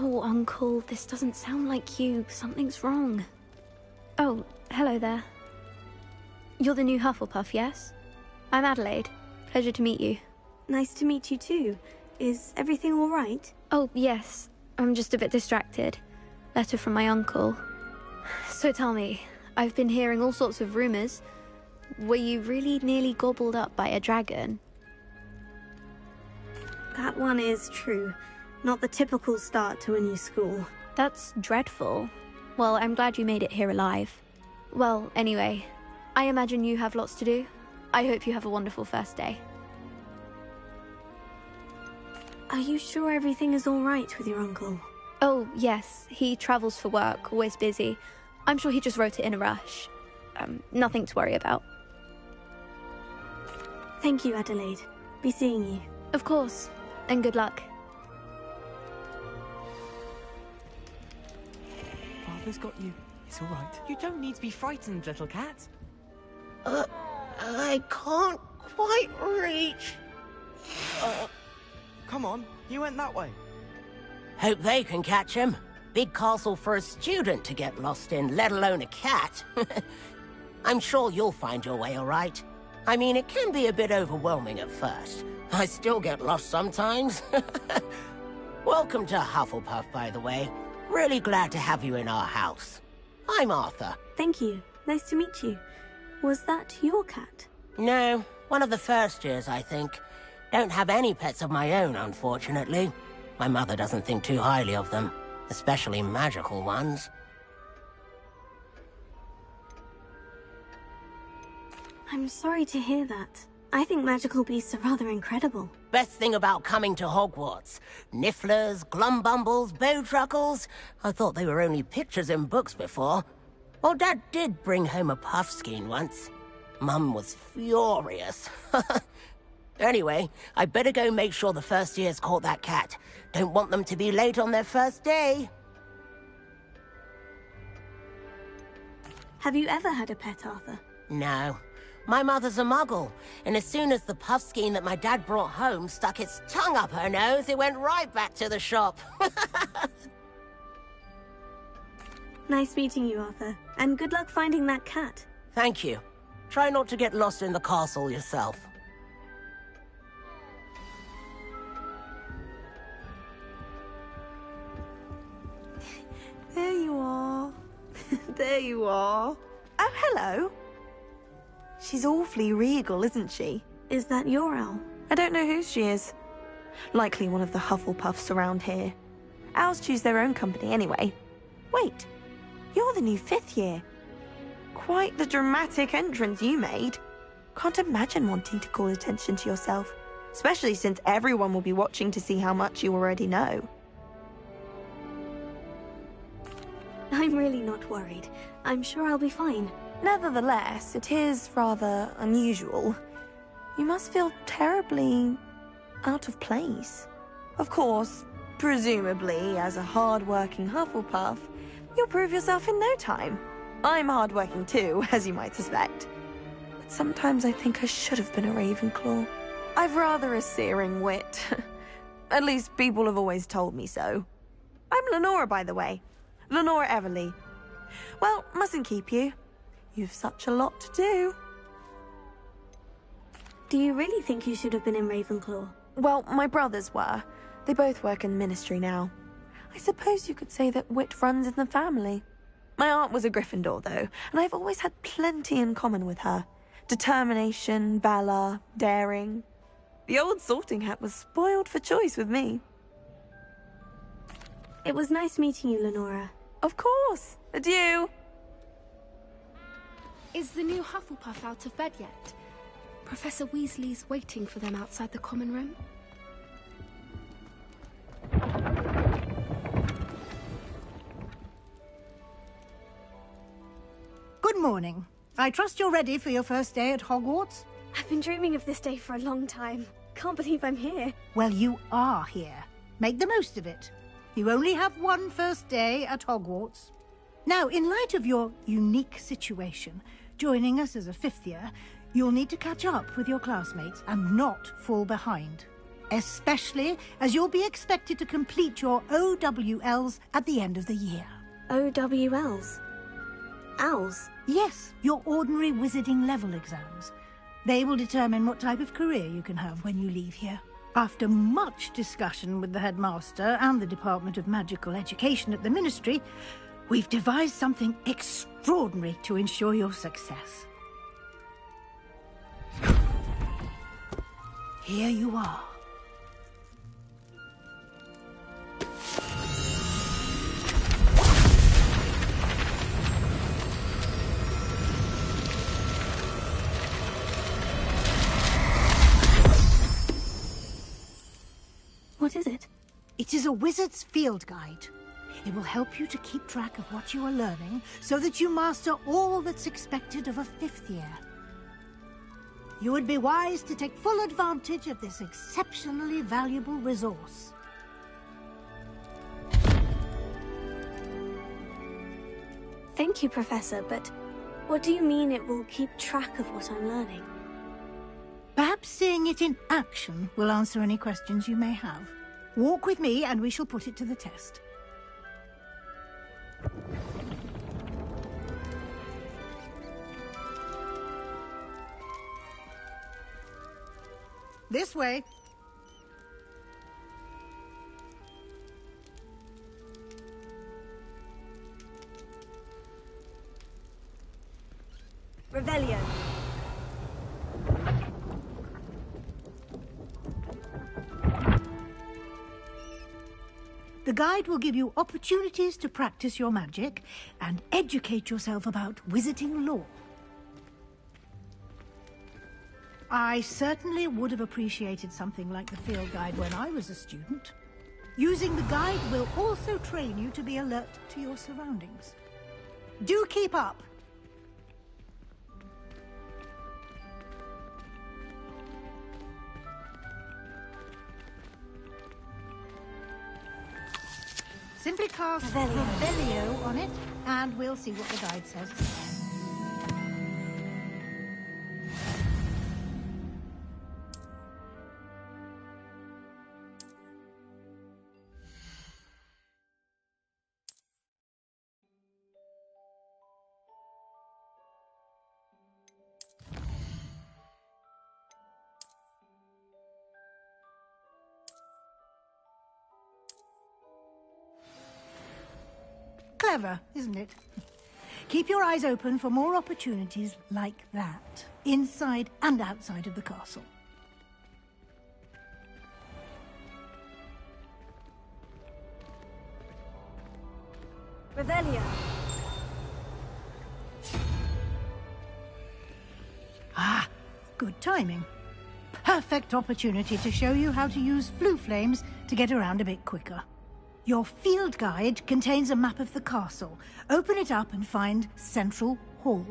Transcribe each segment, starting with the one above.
Oh, Uncle, this doesn't sound like you. Something's wrong. Oh, hello there. You're the new Hufflepuff, yes? I'm Adelaide. Pleasure to meet you. Nice to meet you too. Is everything all right? Oh, yes. I'm just a bit distracted. Letter from my uncle. So tell me, I've been hearing all sorts of rumors. Were you really nearly gobbled up by a dragon? That one is true. Not the typical start to a new school. That's dreadful. Well, I'm glad you made it here alive. Well, anyway, I imagine you have lots to do. I hope you have a wonderful first day. Are you sure everything is all right with your uncle? Oh, yes. He travels for work, always busy. I'm sure he just wrote it in a rush. Nothing to worry about. Thank you, Adelaide. Be seeing you. Of course. And good luck. Father's got you. It's all right. You don't need to be frightened, little cat. I can't quite reach. Come on, you went that way. Hope they can catch him. Big castle for a student to get lost in, let alone a cat. I'm sure you'll find your way all right. I mean, it can be a bit overwhelming at first. I still get lost sometimes. Welcome to Hufflepuff, by the way. Really glad to have you in our house. I'm Arthur. Thank you. Nice to meet you. Was that your cat? No, one of the first years, I think. Don't have any pets of my own, unfortunately. My mother doesn't think too highly of them, especially magical ones. I'm sorry to hear that. I think magical beasts are rather incredible. Best thing about coming to Hogwarts. Nifflers, glumbumbles, bowtruckles. I thought they were only pictures in books before. Well, Dad did bring home a puffskein once. Mum was furious. Anyway, I better go make sure the first years caught that cat. Don't want them to be late on their first day. Have you ever had a pet, Arthur? No. My mother's a muggle, and as soon as the puffskein that my dad brought home stuck its tongue up her nose, it went right back to the shop. Nice meeting you, Arthur. And good luck finding that cat. Thank you. Try not to get lost in the castle yourself. There you are. There you are. Oh, hello. She's awfully regal, isn't she? Is that your owl? I don't know who she is. Likely one of the Hufflepuffs around here. Owls choose their own company anyway. Wait, you're the new 5th year. Quite the dramatic entrance you made. Can't imagine wanting to call attention to yourself, especially since everyone will be watching to see how much you already know. I'm really not worried. I'm sure I'll be fine. Nevertheless, it is rather unusual. You must feel terribly out of place. Of course, presumably, as a hard-working Hufflepuff, you'll prove yourself in no time. I'm hard-working too, as you might suspect. But sometimes I think I should have been a Ravenclaw. I've rather a searing wit. At least people have always told me so. I'm Lenora, by the way. Lenora Everly. Well, mustn't keep you. You've such a lot to do. Do you really think you should have been in Ravenclaw? Well, my brothers were. They both work in ministry now. I suppose you could say that wit runs in the family. My aunt was a Gryffindor, though, and I've always had plenty in common with her. Determination, valor, daring. The old sorting hat was spoiled for choice with me. It was nice meeting you, Lenora. Of course. Adieu. Is the new Hufflepuff out of bed yet? Professor Weasley's waiting for them outside the common room. Good morning. I trust you're ready for your first day at Hogwarts? I've been dreaming of this day for a long time. Can't believe I'm here. Well, you are here. Make the most of it. You only have one first day at Hogwarts. Now, in light of your unique situation, joining us as a 5th year, you'll need to catch up with your classmates and not fall behind. especially as you'll be expected to complete your OWLs at the end of the year. OWLs? Owls? Yes, your ordinary wizarding level exams. They will determine what type of career you can have when you leave here. After much discussion with the headmaster and the Department of Magical Education at the Ministry, we've devised something extraordinary to ensure your success. Here you are. What is it? It is a wizard's field guide. It will help you to keep track of what you are learning so that you master all that's expected of a 5th year. You would be wise to take full advantage of this exceptionally valuable resource. Thank you, Professor, but what do you mean it will keep track of what I'm learning? Perhaps seeing it in action will answer any questions you may have. Walk with me and we shall put it to the test. This way. Revelio. The guide will give you opportunities to practice your magic and educate yourself about wizarding lore. I certainly would have appreciated something like the field guide when I was a student. Using the guide will also train you to be alert to your surroundings. Do keep up! Simply cast Revelio on it, and we'll see what the guide says. Clever, isn't it? Keep your eyes open for more opportunities like that, inside and outside of the castle. Revelio. Ah, good timing. Perfect opportunity to show you how to use flue flames to get around a bit quicker. Your field guide contains a map of the castle. Open it up and find Central Hall.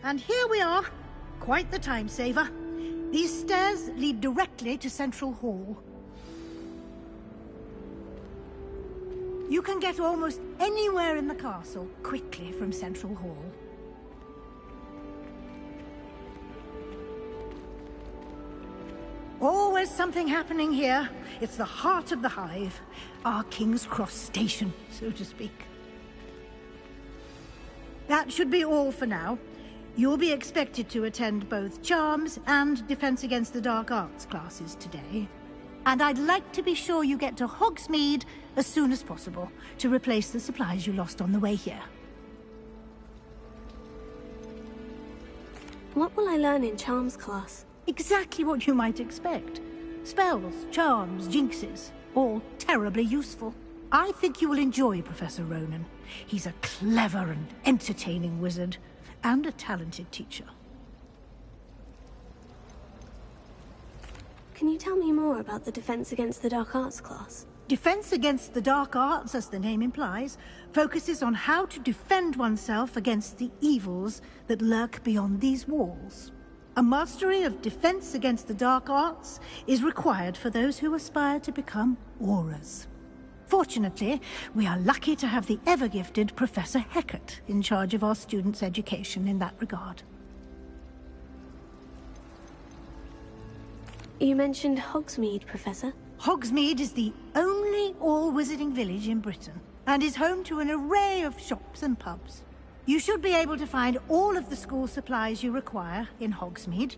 And here we are. Quite the time saver. These stairs lead directly to Central Hall. You can get almost anywhere in the castle quickly from Central Hall. Always something happening here. It's the heart of the hive. Our King's Cross station, so to speak. That should be all for now. You'll be expected to attend both Charms and Defense Against the Dark Arts classes today. And I'd like to be sure you get to Hogsmeade as soon as possible to replace the supplies you lost on the way here. What will I learn in Charms class? Exactly what you might expect. Spells, charms, jinxes, all terribly useful. I think you will enjoy Professor Ronan. He's a clever and entertaining wizard, and a talented teacher. Can you tell me more about the Defense Against the Dark Arts class? Defense Against the Dark Arts, as the name implies, focuses on how to defend oneself against the evils that lurk beyond these walls. A mastery of Defense Against the Dark Arts is required for those who aspire to become Aurors. Fortunately, we are lucky to have the ever-gifted Professor Hecat in charge of our students' education in that regard. You mentioned Hogsmeade, Professor. Hogsmeade is the only all-wizarding village in Britain, and is home to an array of shops and pubs. You should be able to find all of the school supplies you require in Hogsmeade.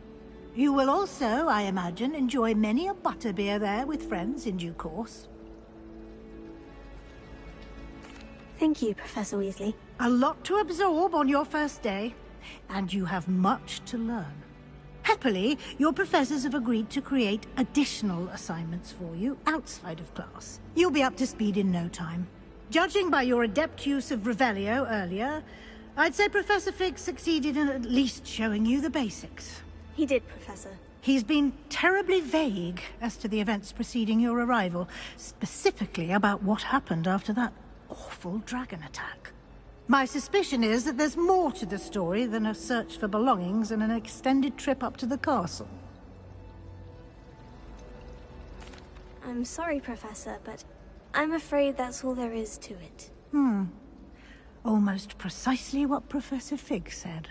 You will also, I imagine, enjoy many a butterbeer there with friends in due course. Thank you, Professor Weasley. A lot to absorb on your first day, and you have much to learn. Happily, your professors have agreed to create additional assignments for you outside of class. You'll be up to speed in no time. Judging by your adept use of Revelio earlier, I'd say Professor Fig succeeded in at least showing you the basics. He did, Professor. He's been terribly vague as to the events preceding your arrival, specifically about what happened after that awful dragon attack. My suspicion is that there's more to the story than a search for belongings and an extended trip up to the castle. I'm sorry, Professor, but I'm afraid that's all there is to it. Almost precisely what Professor Fig said.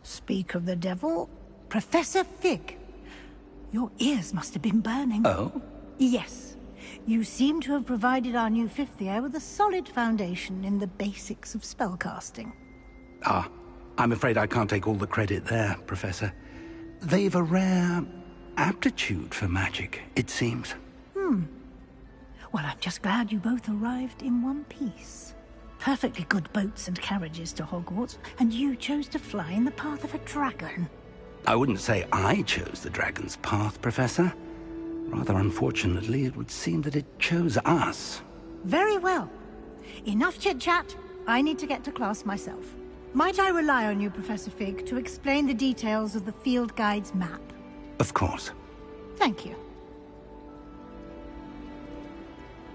Speak of the devil, Professor Fig. Your ears must have been burning. Oh? Yes. You seem to have provided our new fifth year with a solid foundation in the basics of spellcasting. Ah, I'm afraid I can't take all the credit there, Professor. They've a rare aptitude for magic, it seems. Well, I'm just glad you both arrived in one piece. Perfectly good boats and carriages to Hogwarts, and you chose to fly in the path of a dragon. I wouldn't say I chose the dragon's path, Professor. Rather unfortunately, it would seem that it chose us. Very well. Enough chit-chat. I need to get to class myself. Might I rely on you, Professor Fig, to explain the details of the field guide's map? Of course. Thank you.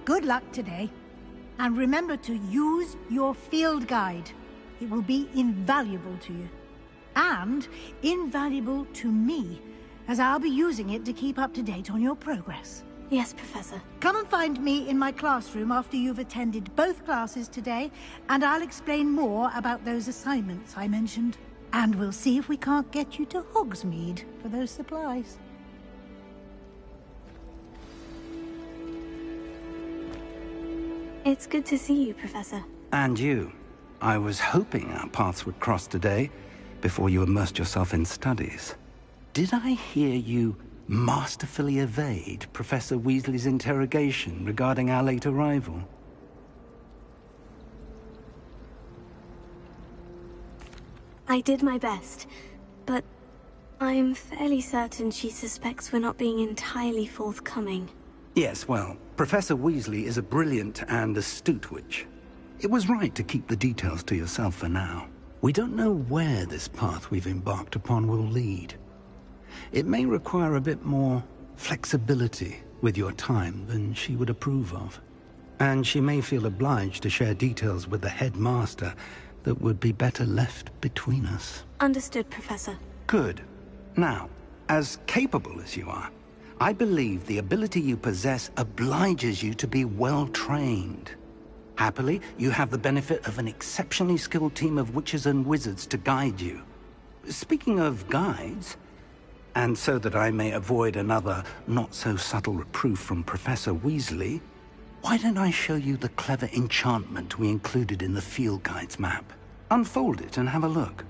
Good luck today. And remember to use your field guide. It will be invaluable to you. And invaluable to me, as I'll be using it to keep up to date on your progress. Yes, Professor. Come and find me in my classroom after you've attended both classes today, and I'll explain more about those assignments I mentioned. And we'll see if we can't get you to Hogsmeade for those supplies. It's good to see you, Professor. And you. I was hoping our paths would cross today, before you immersed yourself in studies. Did I hear you masterfully evade Professor Weasley's interrogation regarding our late arrival? I did my best, but I'm fairly certain she suspects we're not being entirely forthcoming. Yes, well, Professor Weasley is a brilliant and astute witch. It was right to keep the details to yourself for now. We don't know where this path we've embarked upon will lead. It may require a bit more flexibility with your time than she would approve of. And she may feel obliged to share details with the headmaster that would be better left between us. Understood, Professor. Good. Now, as capable as you are, I believe the ability you possess obliges you to be well-trained. Happily, you have the benefit of an exceptionally skilled team of witches and wizards to guide you. Speaking of guides, and so that I may avoid another not-so-subtle reproof from Professor Weasley, Why don't I show you the clever enchantment we included in the field guide's map? Unfold it and have a look.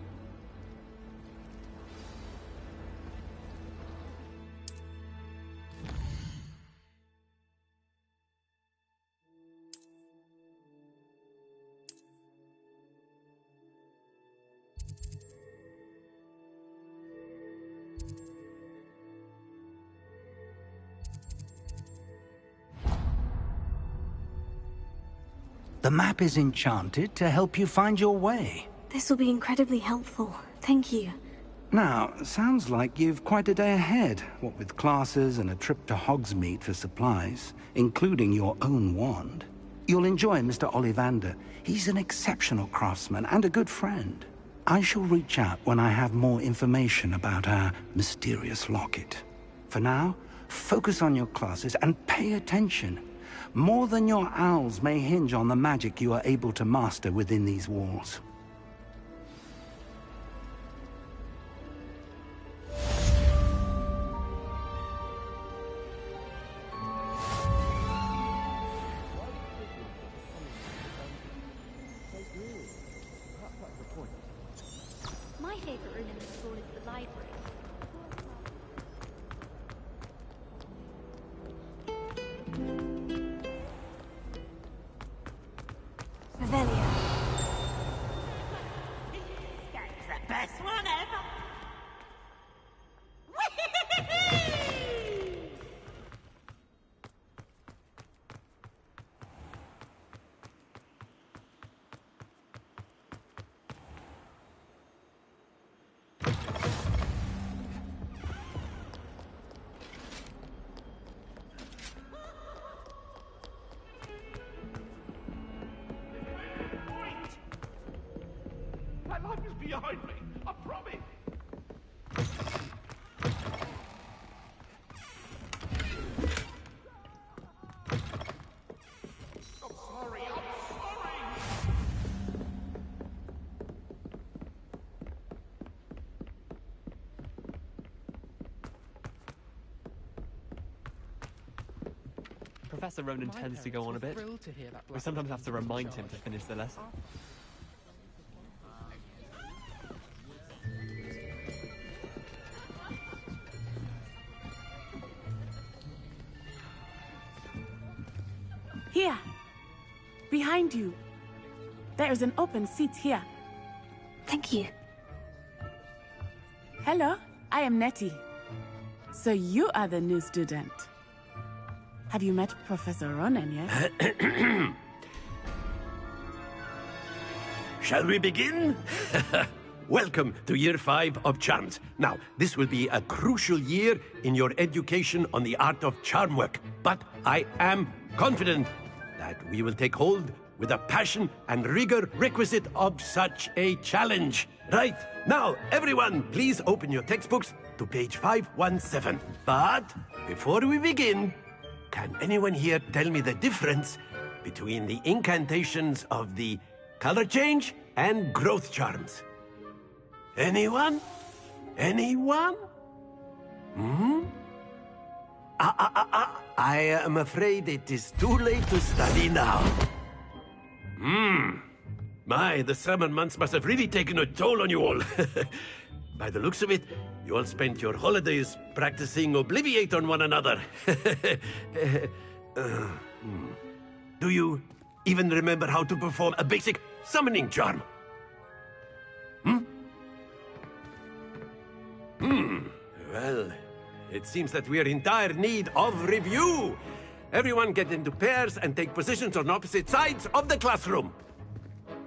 The map is enchanted to help you find your way. This will be incredibly helpful. Thank you. Now, sounds like you've quite a day ahead, what with classes and a trip to Hogsmeade for supplies, including your own wand. You'll enjoy Mr. Ollivander. He's an exceptional craftsman and a good friend. I shall reach out when I have more information about our mysterious locket. For now, focus on your classes and pay attention. More than your owls may hinge on the magic you are able to master within these walls. My favorite room in the school is the library. Revelia. It's the best one ever! My life is behind me, I promise. I'm sorry, I'm sorry. Professor Ronan My tends to go parents on a were bit. thrilled to hear that We Black sometimes have to Wizard was in remind him to charge. finish the lesson. Here. Behind you. There is an open seat here. Thank you. Hello, I am Nettie. So you are the new student. Have you met Professor Ronan yet? Shall we begin? Welcome to Year 5 of Charms. Now, this will be a crucial year in your education on the art of charm work. But I am confident that we will take hold with the passion and rigor requisite of such a challenge. Right, now, everyone, please open your textbooks to page 517. But before we begin, can anyone here tell me the difference between the incantations of the color change and growth charms? Anyone? Anyone? I am afraid it is too late to study now. My, the summer months must have really taken a toll on you all. By the looks of it, you all spent your holidays practicing Obliviate on one another. Do you even remember how to perform a basic summoning charm? Well, it seems that we are in dire need of review. Everyone get into pairs and take positions on opposite sides of the classroom.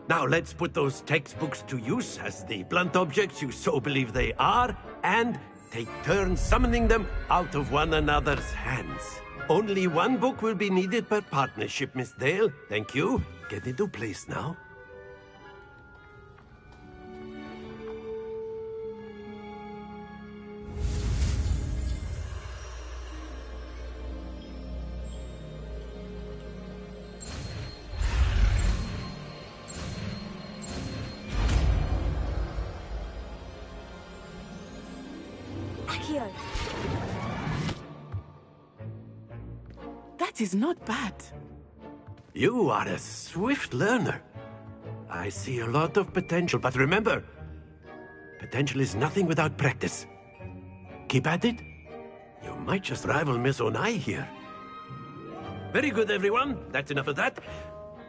Now let's put those textbooks to use as the blunt objects you so believe they are, and take turns summoning them out of one another's hands. Only one book will be needed per partnership, Miss Dale. Thank you. Get into place now. Accio. That is not bad. You are a swift learner. I see a lot of potential, but remember, potential is nothing without practice. Keep at it. You might just rival Miss Onai here. Very good, everyone. That's enough of that.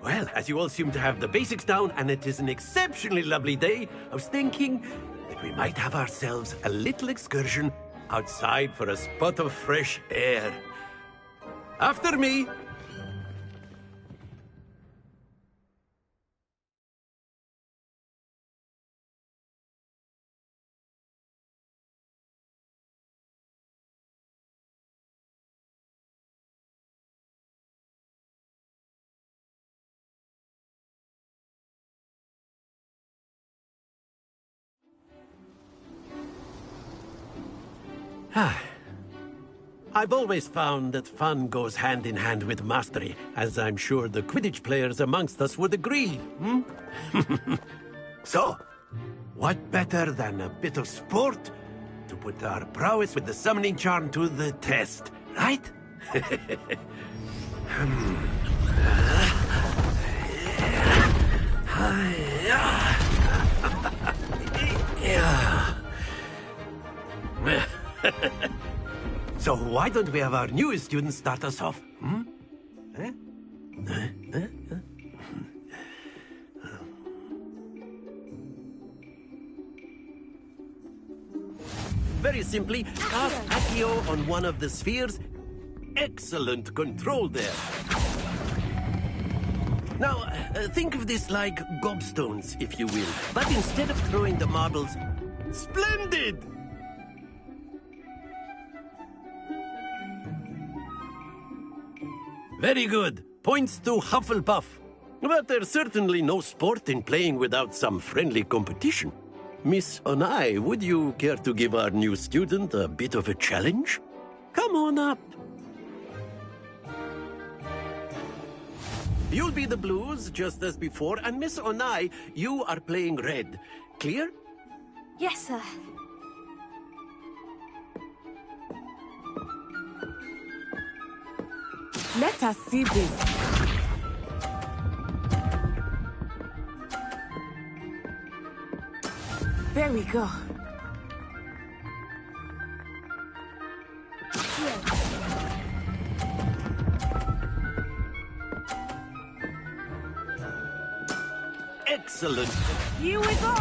Well, as you all seem to have the basics down, and it is an exceptionally lovely day, I was thinking that we might have ourselves a little excursion outside for a spot of fresh air. After me! I've always found that fun goes hand in hand with mastery, as I'm sure the Quidditch players amongst us would agree. So, what better than a bit of sport to put our prowess with the summoning charm to the test, right? So why don't we have our newest student start us off? Very simply, cast Accio on one of the spheres. Excellent control there. Now, think of this like gobstones, if you will. But instead of throwing the marbles... Splendid! Very good. Points to Hufflepuff. But there's certainly no sport in playing without some friendly competition. Miss Onai, would you care to give our new student a bit of a challenge? Come on up. You'll be the blues, just as before, and Miss Onai, you are playing red. Clear? Yes, sir. Let us see this. There we go. Excellent. Here we go.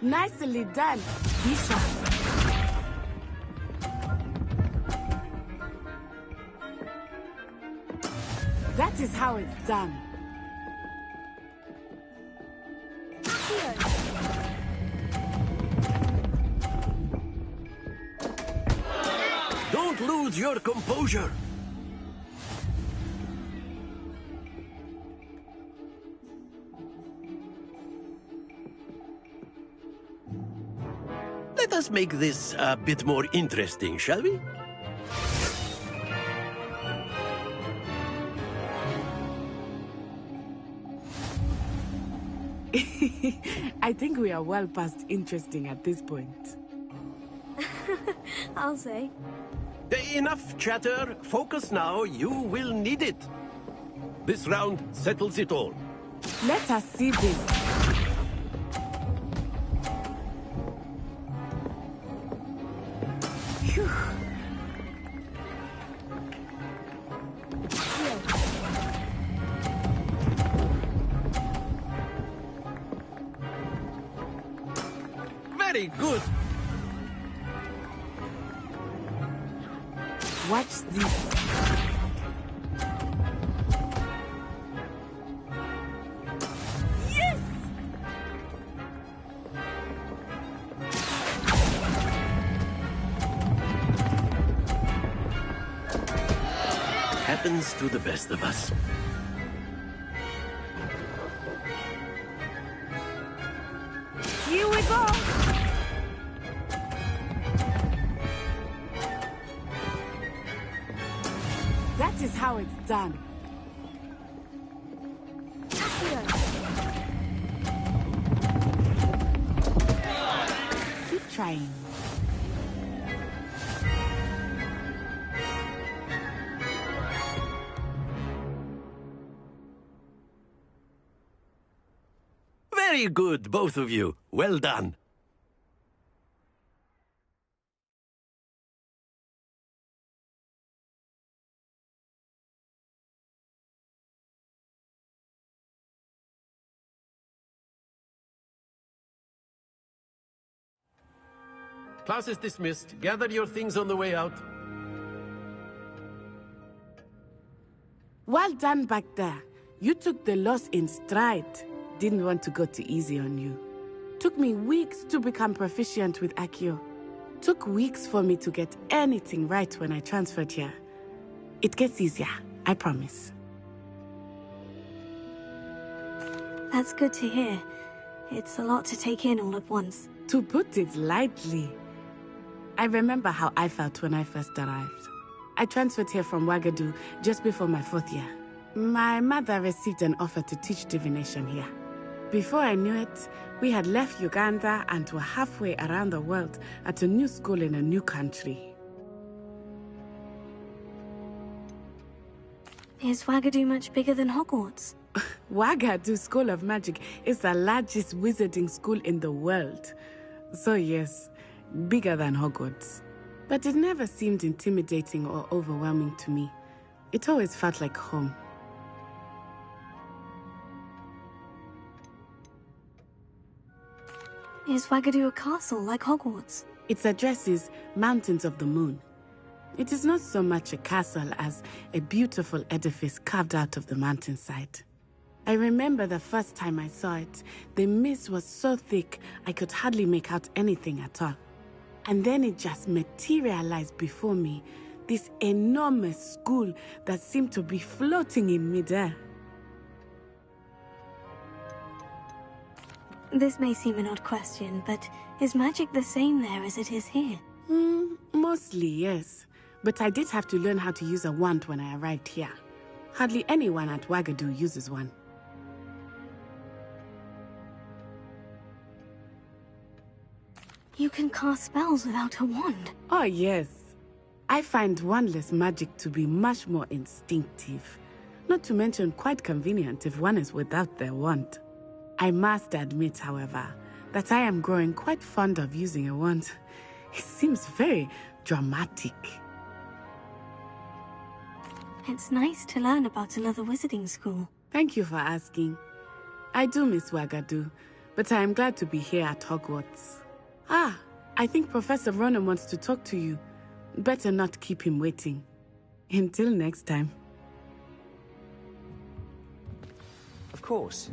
Nicely done, Bishop. That is how it's done. Don't lose your composure. Let us make this a bit more interesting, shall we? I think we are well past interesting at this point. I'll say. Enough chatter. Focus now. You will need it. This round settles it all. Let us see this. Phew. Very good. Watch this. Yes! Happens to the best of us. Here we go. Now it's done. Keep trying. Very good, both of you. Well done. Class is dismissed. Gather your things on the way out. Well done back there. You took the loss in stride. Didn't want to go too easy on you. Took me weeks to become proficient with Accio. Took weeks for me to get anything right when I transferred here. It gets easier, I promise. That's good to hear. It's a lot to take in all at once. To put it lightly, I remember how I felt when I first arrived. I transferred here from Ouagadougou just before my 4th year. My mother received an offer to teach divination here. Before I knew it, we had left Uganda and were halfway around the world at a new school in a new country. Is Ouagadougou much bigger than Hogwarts? Ouagadougou School of Magic is the largest wizarding school in the world. So yes, bigger than Hogwarts. But it never seemed intimidating or overwhelming to me. It always felt like home. Is Ouagadougou a castle like Hogwarts? Its address is Mountains of the Moon. It is not so much a castle as a beautiful edifice carved out of the mountainside. I remember the first time I saw it, the mist was so thick I could hardly make out anything at all. And then it just materialized before me, this enormous school that seemed to be floating in midair. This may seem an odd question, but is magic the same there as it is here? Mostly, yes. But I did have to learn how to use a wand when I arrived here. Hardly anyone at Ouagadougou uses one. You can cast spells without a wand. Oh, yes. I find wandless magic to be much more instinctive. Not to mention quite convenient if one is without their wand. I must admit, however, that I am growing quite fond of using a wand. It seems very dramatic. It's nice to learn about another wizarding school. Thank you for asking. I do miss Ouagadougou, but I am glad to be here at Hogwarts. Ah, I think Professor Ronan wants to talk to you. Better not keep him waiting. Until next time. Of course.